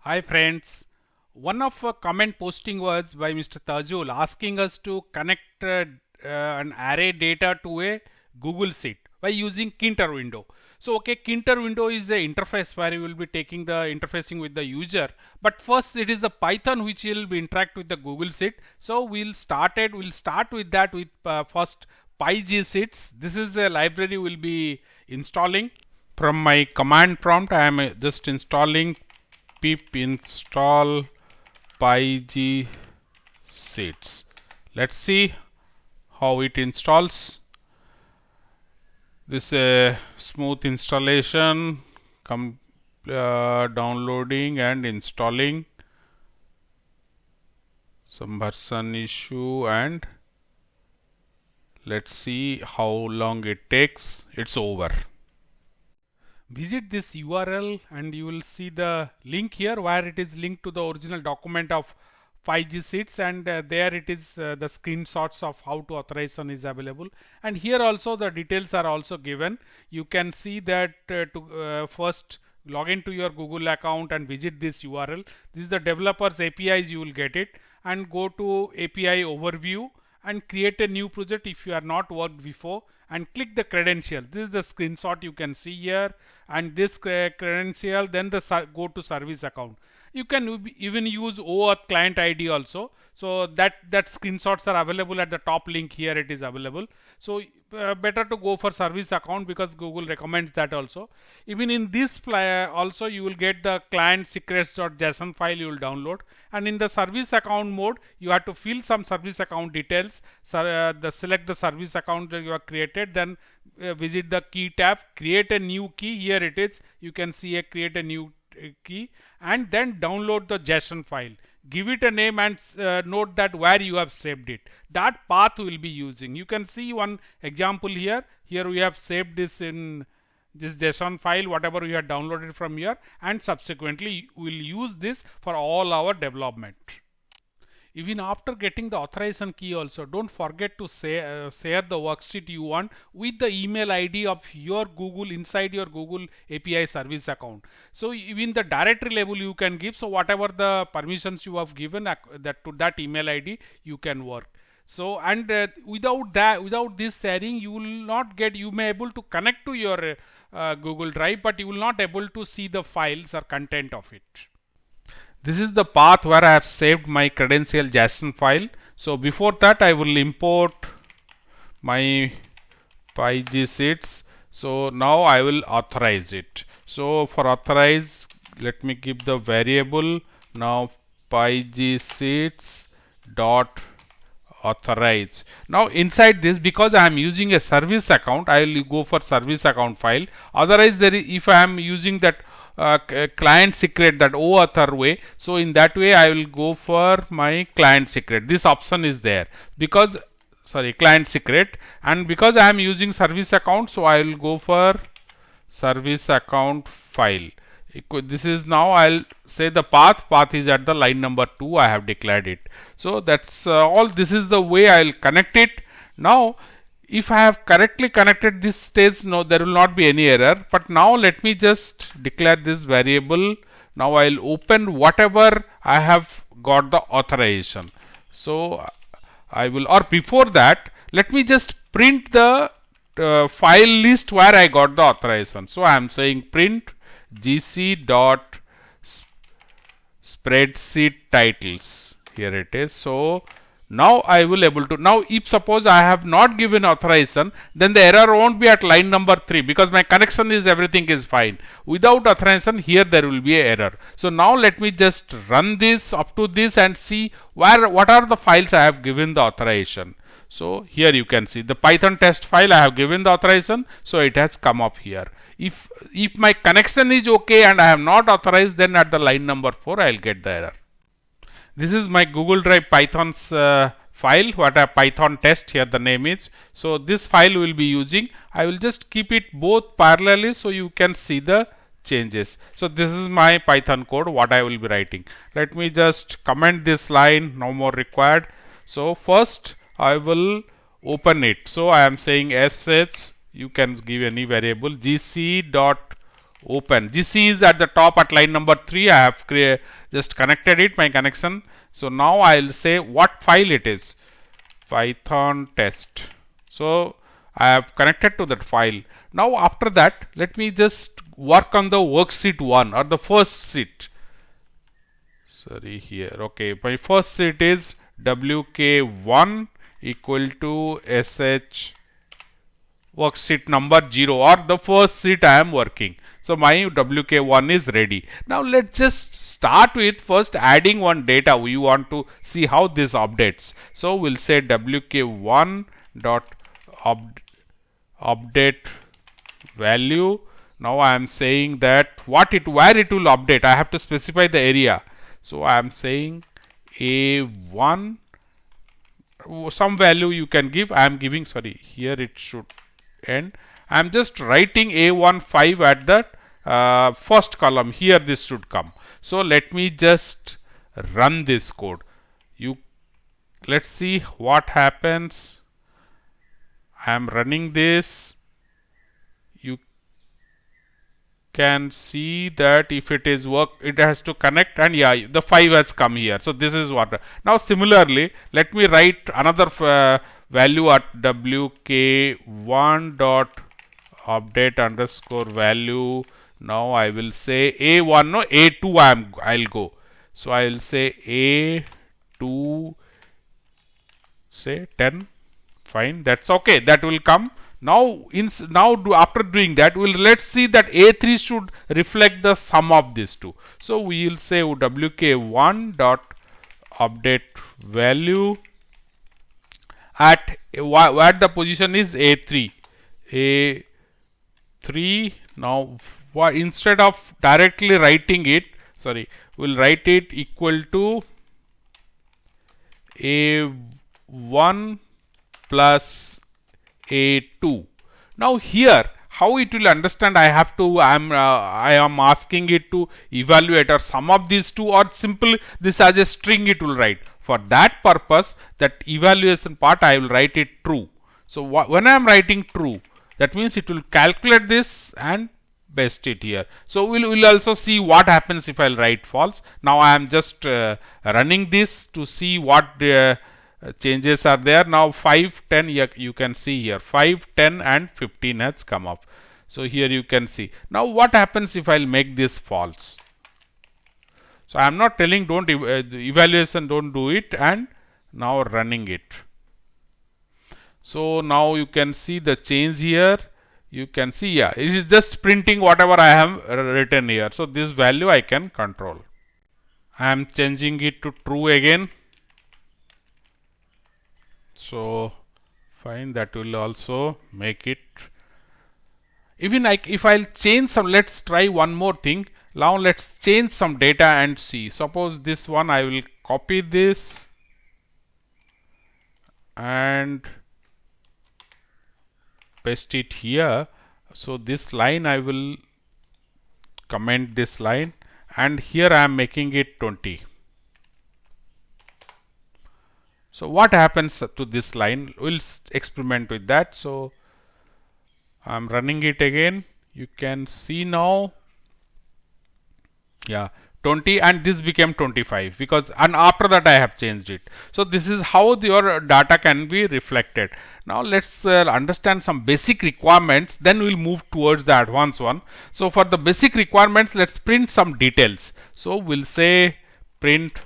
Hi friends, one of comment posting was by Mr. Tajul asking us to connect an array data to a Google Sheet by using Kinter window. So okay, Kinter window is a interface where you will be taking the interfacing with the user, but first it is the Python which will be interact with the Google Sheet. So we'll start with that with first PyGSheets. This is a library we'll be installing. From my command prompt I am just installing pip install pygsheets. Let's see how it installs. This smooth installation, downloading and installing. Some version issue, and let's see how long it takes. It's over. Visit this URL and you will see the link here where it is linked to the original document of PyGSheets, and there it is the screenshots of how to authorization is available, and here also the details are also given. You can see that to first log into your Google account and visit this URL. This is the developers APIs, you will get it, and go to API overview and create a new project if you are not worked before, and click the credential. This is the screenshot you can see here, and this credential, then the go to service account. You can even use OAuth client ID also. So that screenshots are available at the top link here. It is available. So better to go for service account because Google recommends that also. Even in this also you will get the client secrets.json file you will download, and in the service account mode you have to fill some service account details. Select the service account that you have created, then visit the key tab, create a new key. Here it is. You can see a create a new key, and then download the JSON file. Give it a name and note that where you have saved it. That path we will be using. You can see one example here. Here we have saved this in this JSON file, whatever we have downloaded from here, and subsequently we will use this for all our development. Even after getting the authorization key also, don't forget to share the worksheet you want with the email ID of your Google inside your Google API service account. So even the directory level you can give. So whatever the permissions you have given that to that email ID, you can work. So and without this sharing, you will not get. You may able to connect to your Google Drive, but you will not able to see the files or content of it. This is the path where I have saved my credential JSON file. So before that I will import my PyGSheets. So now I will authorize it. So for authorize, let me give the variable now PyGSheets dot authorize. Now inside this, because I am using a service account, I will go for service account file. Otherwise if I am using that client secret, that OAuth way, so in that way I will go for my client secret. This option is there because client secret, and because I am using service account, so I will go for service account file. This is now I'll say the path is at the line number 2. I have declared it. So that's all. This is the way I'll connect it. Now if I have correctly connected this stage, no, there will not be any error. But now let me just declare this variable. Now I'll open whatever I have got the authorization. So I will, or before that, let me just print the file list where I got the authorization. So I am saying print gc dot spreadsheet titles. Here it is. So now I will able to, now if suppose I have not given authorization, then the error won't be at line number 3 because my connection is, everything is fine. Without authorization, here there will be an error. So now let me just run this up to this and see what are the files I have given the authorization. So here you can see the Python test file I have given the authorization, so it has come up here. If my connection is okay and I have not authorized, then at the line number 4 I will get the error. This is my Google Drive Python's file, what a Python test, here the name is. So this file we will be using. I will just keep it both parallelly so you can see the changes. So this is my Python code, what I will be writing. Let me just comment this line, no more required. So first I will open it. So I am saying sh, you can give any variable, gc dot open. GC is at the top at line number 3. I have just connected it, my connection. So now I'll say what file it is. Python test. So I have connected to that file. Now after that, let me just work on the worksheet 1 or the first sheet. Sorry, here. Okay, my first sheet is WK1 equal to SH worksheet number 0, or the first sheet I am working. So my WK1 is ready. Now let's just start with first adding one data. We want to see how this updates. So we'll say WK1 dot update value. Now I am saying that where it will update. I have to specify the area. So I am saying A1, some value you can give. I am giving, sorry, here it should end. I am just writing A15 at the first column. Here this should come. So let me just run this code. Let's see what happens. I am running this. You can see that if it is work, it has to connect, and yeah, the 5 has come here. So this is what. Now similarly, let me write another value at WK1 dot update underscore value. Now I will say A1, no, A2 I'll go. So I will say A2, say 10. Fine, that's okay. That will come. Now after doing that, let's see that A3 should reflect the sum of these two. So we will say WK1 dot update value at where the position is A3. A3. Now instead of directly writing it, sorry, we'll write it equal to A1 plus A2. Now here, how it will understand, I am asking it to evaluate or sum of these two, or simple this as a string it will write. For that purpose, that evaluation part, I will write it true. So when I am writing true, that means it will calculate this and paste it here. So we'll also see what happens if I'll write false. Now I am just running this to see what changes are there. Now 5, 10, you can see here 5, 10 and 15 has come up. So here you can see. Now what happens if I'll make this false? So I am not telling don't evaluation, don't do it, and now running it. So now you can see the change here. You can see, yeah, it is just printing whatever I have written here. So this value I can control. I am changing it to true again. So fine, that will also make it. Even if I'll change some, let's try one more thing. Now let's change some data and see. Suppose this one, I will copy this and paste it here. So this line I will comment this line, and here I am making it 20. So what happens to this line? We'll experiment with that. So I am running it again. You can see now, yeah, 20, and this became 25 because, and after that I have changed it. So this is how your data can be reflected. Now let's understand some basic requirements, then we'll move towards the advanced one. So for the basic requirements, let's print some details. So we'll say print,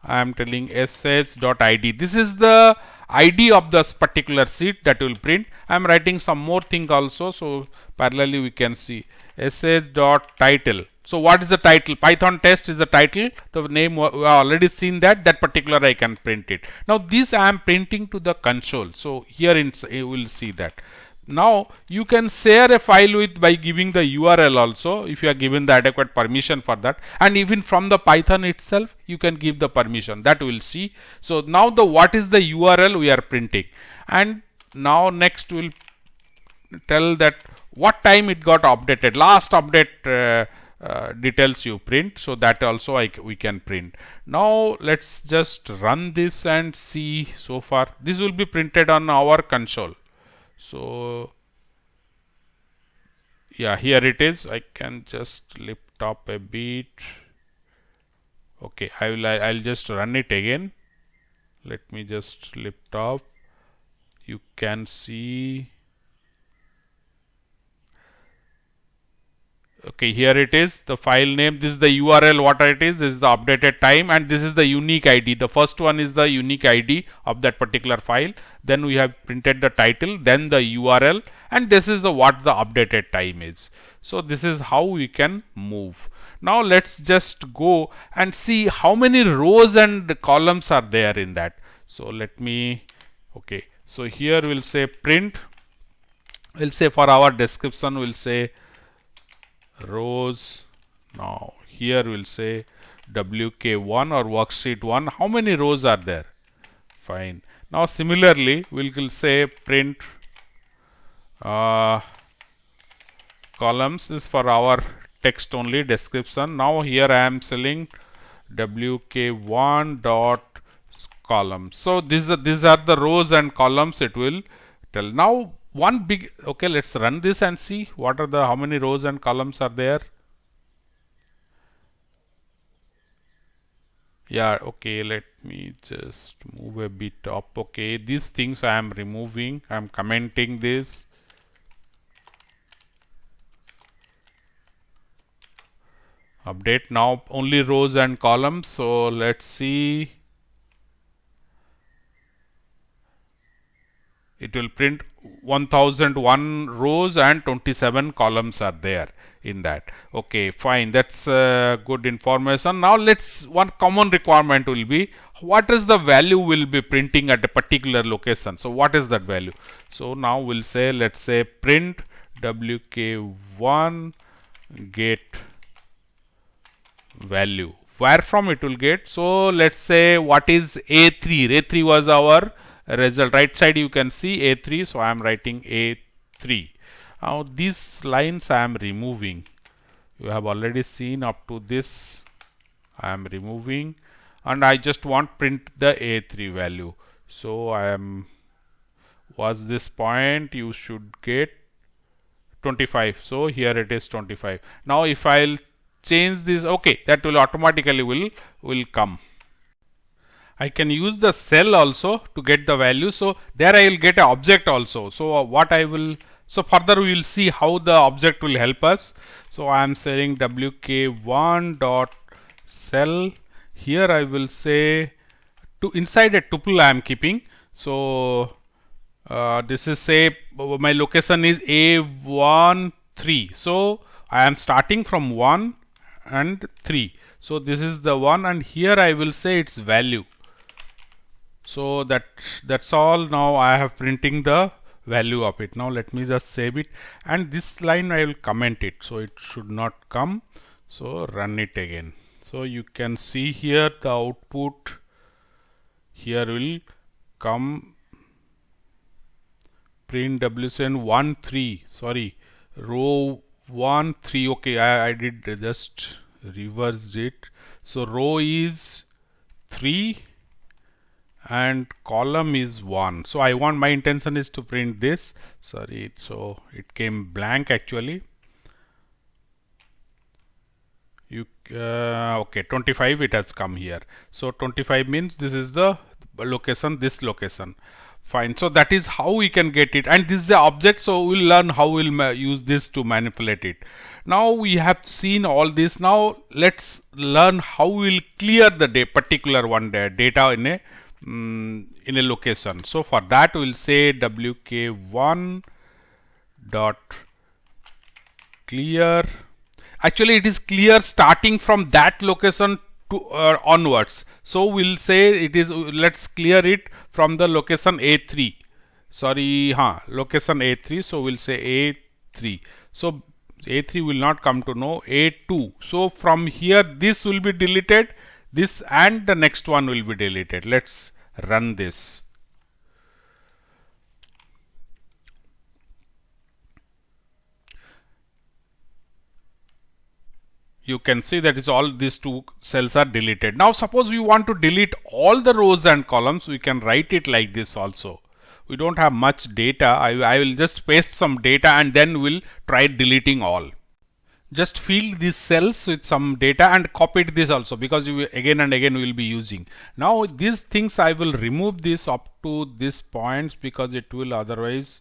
I am telling sh.id. This is the ID of this particular sheet that will print. I am writing some more thing also. So parallelly we can see sh.title. So what is the title? Python test is the title. The name we have already seen that particular I can print it. Now this I am printing to the console. So here you will see that. Now you can share a file with by giving the URL also, if you are given the adequate permission for that, and even from the Python itself you can give the permission, that we'll see. So now what is the URL we are printing, and now next we'll tell that what time it got updated, last update details you print. So that also we can print. Now let's just run this and see. So far this will be printed on our console. So Yeah, here it is. I can just lift up a bit. Okay, I'll just run it again. Let me just lift up. You can see. Okay, here it is, the file name. This is the URL, what it is. This is the updated time, and this is the unique ID. The first one is the unique ID of that particular file. Then we have printed the title, then the URL, and this is the what the updated time is. So this is how we can move. Now let's just go and see how many rows and columns are there in that. So let me, okay, so here we'll say print. We'll say for our description, we'll say rows. Now here we'll say WK1 or worksheet 1. How many rows are there? Fine. Now similarly we'll say print columns is for our text only description. Now here I am selling WK1 dot columns. So these are the rows and columns it will tell. Now one big, okay, let's run this and see what are the how many rows and columns are there. Yeah, okay, let me just move a bit up. Okay, these things I am removing, I am commenting this. Update now only rows and columns. So let's see. It will print 1001 rows and 27 columns are there in that. Okay, fine, that's good information. Now let's, one common requirement will be what is the value will be printing at a particular location. So what is that value? So now we'll say, let's say print WK1 get value. Where from it will get? So let's say what is A3? A3 was our result. Right side you can see A3, so I am writing A3. Now these lines I am removing. You have already seen up to this I am removing, and I just want print the A3 value. So I am, was this point you should get 25. So here it is 25. Now if I'll change this, okay, that will automatically will come. I can use the cell also to get the value. So there I will get an object also. So what I will, so further we will see how the object will help us. So I am saying WK1 dot cell. Here I will say to inside a tuple I am keeping. So this is, say my location is A1 3. So I am starting from 1 and 3. So this is the 1, and here I will say its value. So that's all. Now I have printing the value of it. Now let me just save it, and this line I will comment it, so it should not come. So run it again. So you can see here the output here will come print WCN 1 3, sorry, row 1 3. Okay, I did just reversed it. So row is 3 and column is 1. So I want, my intention is to print this, sorry, so it came blank actually. You okay, 25 it has come here. So 25 means this is the location, this location. Fine. So that is how we can get it, and this is the object. So we'll learn how we'll use this to manipulate it. Now we have seen all this. Now let's learn how we'll clear the particular one data in a location. So for that we'll say WK1 dot clear. Actually it is clear starting from that location to onwards. So we'll say it is, let's clear it from the location A3. Sorry, location A3. So we'll say A3. So A3 will not come to know, A2. So from here this will be deleted, this and the next one will be deleted. Let's run this. You can see that it's all these two cells are deleted. Now suppose we want to delete all the rows and columns, we can write it like this also. we don't have much data. I will just paste some data and then we'll try deleting all. Just fill these cells with some data and copy this also, because you again and again will be using. Now these things I will remove this up to this points, because it will otherwise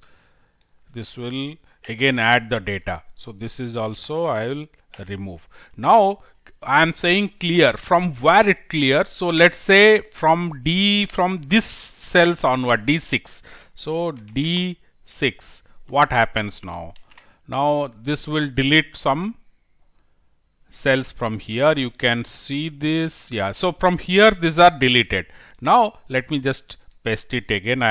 this will again add the data. So this is also I will remove. Now I am saying clear. From where it clear? So let's say from this cells onward, D6. So D6, what happens now? Now this will delete some cells from here. You can see this. Yeah, so from here these are deleted. Now let me just paste it again.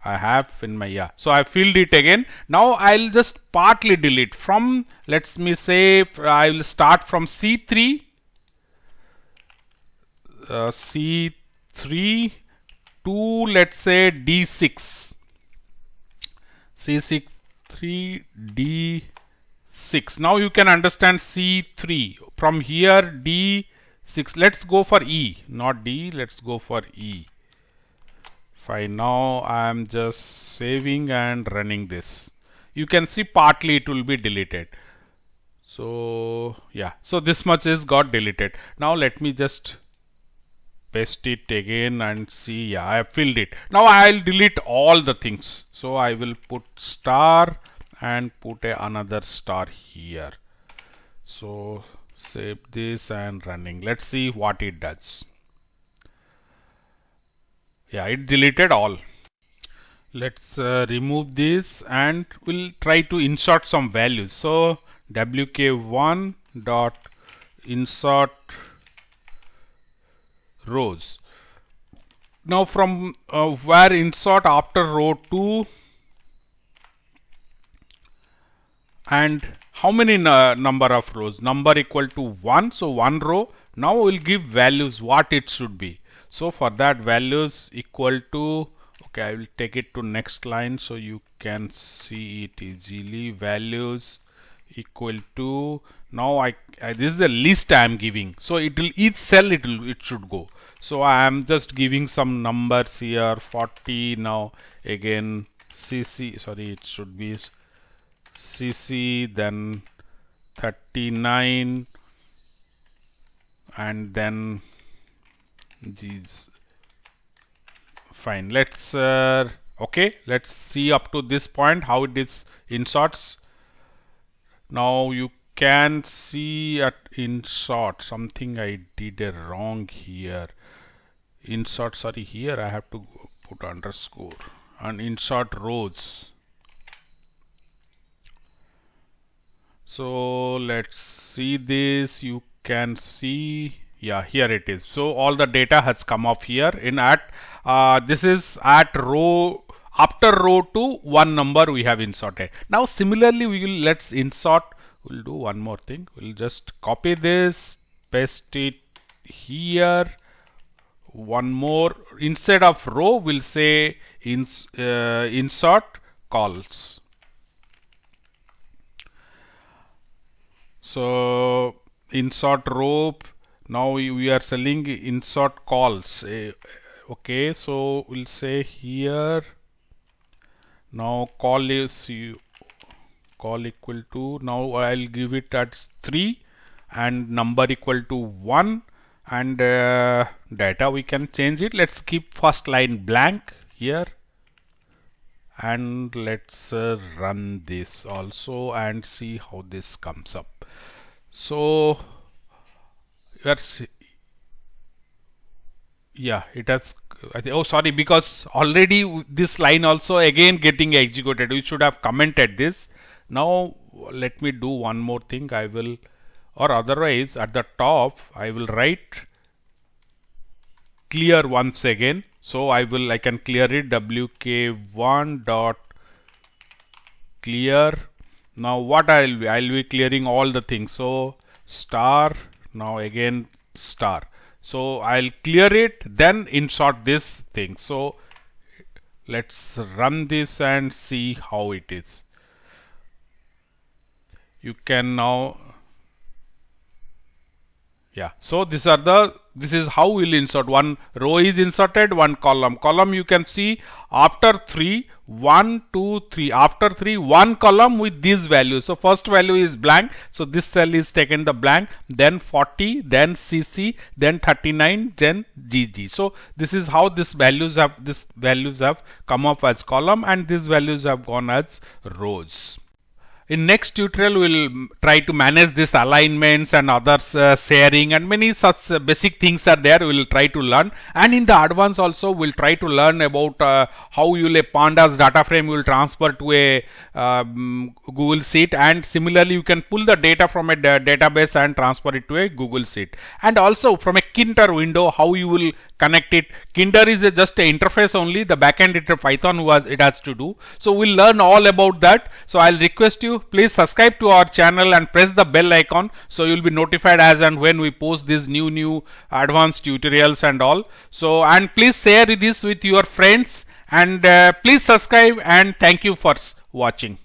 I have in my, yeah, so I filled it again. Now I'll just partly delete from, let me say I will start from C3 C3 to, let's say, D6, C6 3 D6. Now you can understand C3 from here, D6. Let's go for E, not D, let's go for E. Fine. Now I am just saving and running this. You can see partly it will be deleted. So yeah, so this much is got deleted. Now let me just paste it again and see. Yeah, I have filled it. Now I'll delete all the things. So I will put star and put another star here. So save this and running. Let's see what it does. Yeah, it deleted all. Let's remove this and we'll try to insert some values. So wk1 dot insert rows. Now from where insert after row 2, and how many number of rows? Number equal to 1, so 1 row. Now we'll give values what it should be. So for that, values equal to, okay, I will take it to next line so you can see it easily. Values equal to, now I this is the list I am giving, so it will, each cell it should go. So I am just giving some numbers here, 40. Now again CC, sorry, it should be CC, then 39, and then these. Fine. Let's okay, let's see up to this point how it is inserts. Now you can see at insert something I did wrong here. Insert, sorry, here I have to put underscore and insert rows. So let's see this. You can see, yeah, here it is. So all the data has come up here in at this is at row, after row 2 one number we have inserted. Now similarly we will, let's insert, we'll do one more thing. We'll just copy this, paste it here. One more, instead of row we'll say insert calls. So insert row, now we are selling insert calls. Okay, so we'll say here, now call is call equal to, now I'll give it at 3 and number equal to 1, and data we can change it. Let's keep first line blank here, and let's run this also and see how this comes up. So yeah, it has, oh sorry, because already this line also again getting executed. We should have commented this. Now let me do one more thing. I will, or otherwise at the top I will write clear once again. So I can clear it, wk1 dot clear. Now what I'll be clearing all the things. So star, now again star. So I'll clear it, then insert this thing. So let's run this and see how it is. You can now, Yeah, so this is how we'll insert. One row is inserted, one column. Column you can see after 3, 1, 2, 3. After 3, one column with these values. So first value is blank. So this cell is taken the blank, then 40, then CC, then 39, then GG. So this is how these values have come up as column, and these values have gone as rows. In next tutorial, we'll try to manage this alignments and others sharing, and many such basic things are there. We'll try to learn, and in the advance also we'll try to learn about how you will a pandas data frame you will transfer to a Google Sheet, and similarly you can pull the data from a database and transfer it to a Google Sheet, and also from a Kinter window how you will connect it. Kinter is just an interface only. The backend it Python it has to do. So we'll learn all about that. So I'll request you, please subscribe to our channel and press the bell icon so you'll be notified as and when we post these new advanced tutorials and all. So, and please share this with your friends, and please subscribe, and thank you for watching.